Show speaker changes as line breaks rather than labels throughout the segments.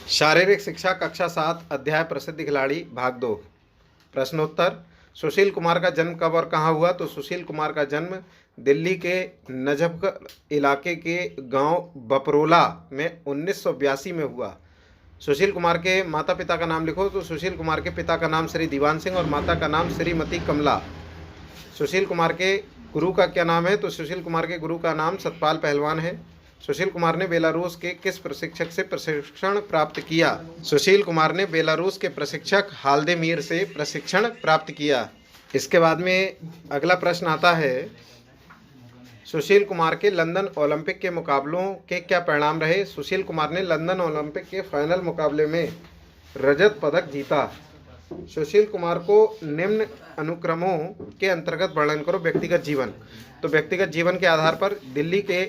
शारीरिक शिक्षा कक्षा 7 अध्याय प्रसिद्ध खिलाड़ी भाग 2। प्रश्नोत्तर। सुशील कुमार का जन्म कब और कहाँ हुआ? तो सुशील कुमार का जन्म दिल्ली के नजफगढ़ इलाके के गांव बपरोला में 1982 में हुआ। सुशील कुमार के माता पिता का नाम लिखो। तो सुशील कुमार के पिता का नाम श्री दीवान सिंह और माता का नाम श्रीमती कमला। सुशील कुमार के गुरु का क्या नाम है? तो सुशील कुमार के गुरु का नाम सतपाल पहलवान है। सुशील कुमार ने बेलारूस के किस प्रशिक्षक से प्रशिक्षण प्राप्त किया? सुशील कुमार ने बेलारूस के प्रशिक्षक हाल्देमीर से प्रशिक्षण प्राप्त किया। इसके बाद में अगला प्रश्न आता है, सुशील कुमार के लंदन ओलंपिक के मुकाबलों के क्या परिणाम रहे? सुशील कुमार ने लंदन ओलंपिक के फाइनल मुकाबले में रजत पदक जीता। सुशील कुमार को निम्न अनुक्रमों के अंतर्गत वर्णन करो। व्यक्तिगत जीवन। तो व्यक्तिगत जीवन के आधार पर दिल्ली के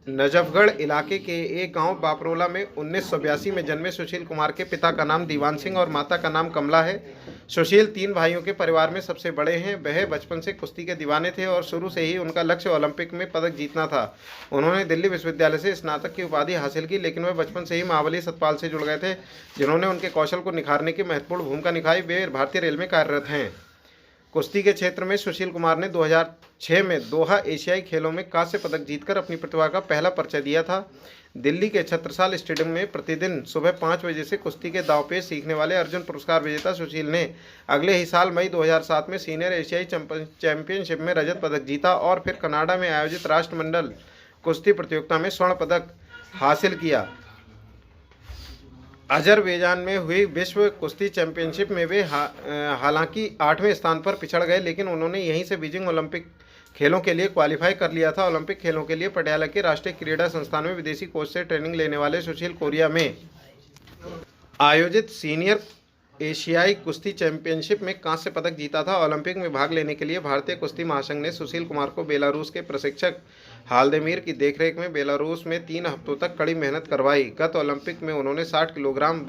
नजफगढ़ इलाके के एक गांव बापरोला में 1982 में जन्मे सुशील कुमार के पिता का नाम दीवान सिंह और माता का नाम कमला है। सुशील 3 भाइयों के परिवार में सबसे बड़े हैं। वह बचपन से कुश्ती के दीवाने थे और शुरू से ही उनका लक्ष्य ओलंपिक में पदक जीतना था। उन्होंने दिल्ली विश्वविद्यालय से स्नातक की उपाधि हासिल की, लेकिन वह बचपन से ही महाबली सतपाल से जुड़ गए थे, जिन्होंने उनके कौशल को निखारने की महत्वपूर्ण भूमिका निभाई। वे भारतीय रेल में कार्यरत हैं। कुश्ती के क्षेत्र में सुशील कुमार ने 2006 में दोहा एशियाई खेलों में कांस्य पदक जीतकर अपनी प्रतिभा का पहला परिचय दिया था। दिल्ली के छत्रसाल स्टेडियम में प्रतिदिन सुबह 5 बजे से कुश्ती के दांवपेच सीखने वाले अर्जुन पुरस्कार विजेता सुशील ने अगले ही साल मई 2007 में सीनियर एशियाई चैंपियनशिप में रजत पदक जीता और फिर कनाडा में आयोजित राष्ट्रमंडल कुश्ती प्रतियोगिता में स्वर्ण पदक हासिल किया। अजरबैजान में हुई विश्व कुश्ती चैंपियनशिप में वे हालांकि 8वें स्थान पर पिछड़ गए, लेकिन उन्होंने यहीं से बीजिंग ओलंपिक खेलों के लिए क्वालिफाई कर लिया था। ओलंपिक खेलों के लिए पटियाला के राष्ट्रीय क्रीड़ा संस्थान में विदेशी कोच से ट्रेनिंग लेने वाले सुशील कोरिया में आयोजित सीनियर एशियाई कुश्ती चैंपियनशिप में कांस्य पदक जीता था। ओलंपिक में भाग लेने के लिए भारतीय कुश्ती महासंघ ने सुशील कुमार को बेलारूस के प्रशिक्षक हाल्देमीर की देखरेख में बेलारूस में 3 हफ्तों तक कड़ी मेहनत करवाई। गत ओलंपिक में उन्होंने 60 किलोग्राम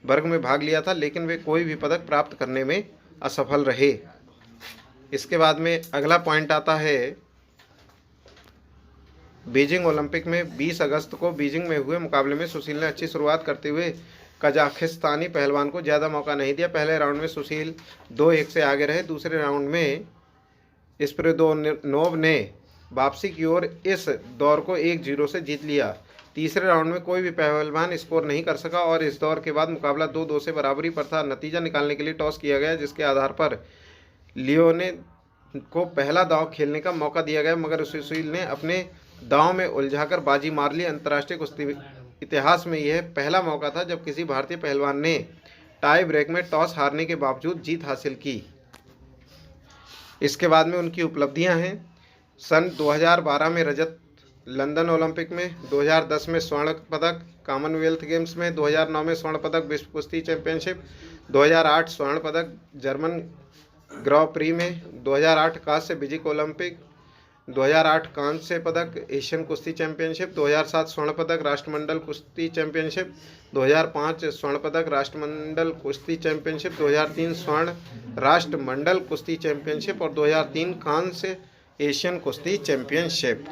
वर्ग में भाग लिया था, लेकिन वे कोई भी पदक प्राप्त करने में असफल रहे। इसके बाद में अगला पॉइंट आता है, बीजिंग ओलंपिक में 20 अगस्त को बीजिंग में हुए मुकाबले में सुशील ने अच्छी शुरुआत करते हुए कजाकिस्तानी पहलवान को ज़्यादा मौका नहीं दिया। पहले राउंड में सुशील 2-1 से आगे रहे। दूसरे राउंड में स्पिरिदोनोव ने वापसी की ओर इस दौर को 1-0 से जीत लिया। तीसरे राउंड में कोई भी पहलवान स्कोर नहीं कर सका और इस दौर के बाद मुकाबला 2-2 से बराबरी पर था। नतीजा निकालने के लिए टॉस किया गया, जिसके आधार पर लियोने को पहला दांव खेलने का मौका दिया गया, मगर सुशील ने अपने दांव में उलझाकर बाजी मार ली। अंतर्राष्ट्रीय कुश्ती इतिहास में यह पहला मौका था जब किसी भारतीय पहलवान ने टाई ब्रेक में टॉस हारने के बावजूद जीत हासिल की। इसके बाद में उनकी उपलब्धियां हैं, सन 2012 में रजत लंदन ओलंपिक में, 2010 में स्वर्ण पदक कॉमनवेल्थ गेम्स में, 2009 में स्वर्ण पदक विश्व कुश्ती चैंपियनशिप, 2008 स्वर्ण पदक जर्मन ग्रॉ प्री में, 2008 कांस्य बीजिंग ओलंपिक, 2008 कांस्य पदक एशियन कुश्ती चैंपियनशिप, 2007 स्वर्ण पदक राष्ट्रमंडल कुश्ती चैंपियनशिप, 2005 स्वर्ण पदक राष्ट्रमंडल कुश्ती चैंपियनशिप, 2003 स्वर्ण राष्ट्रमंडल कुश्ती चैंपियनशिप और 2003 कांस्य एशियन कुश्ती चैंपियनशिप।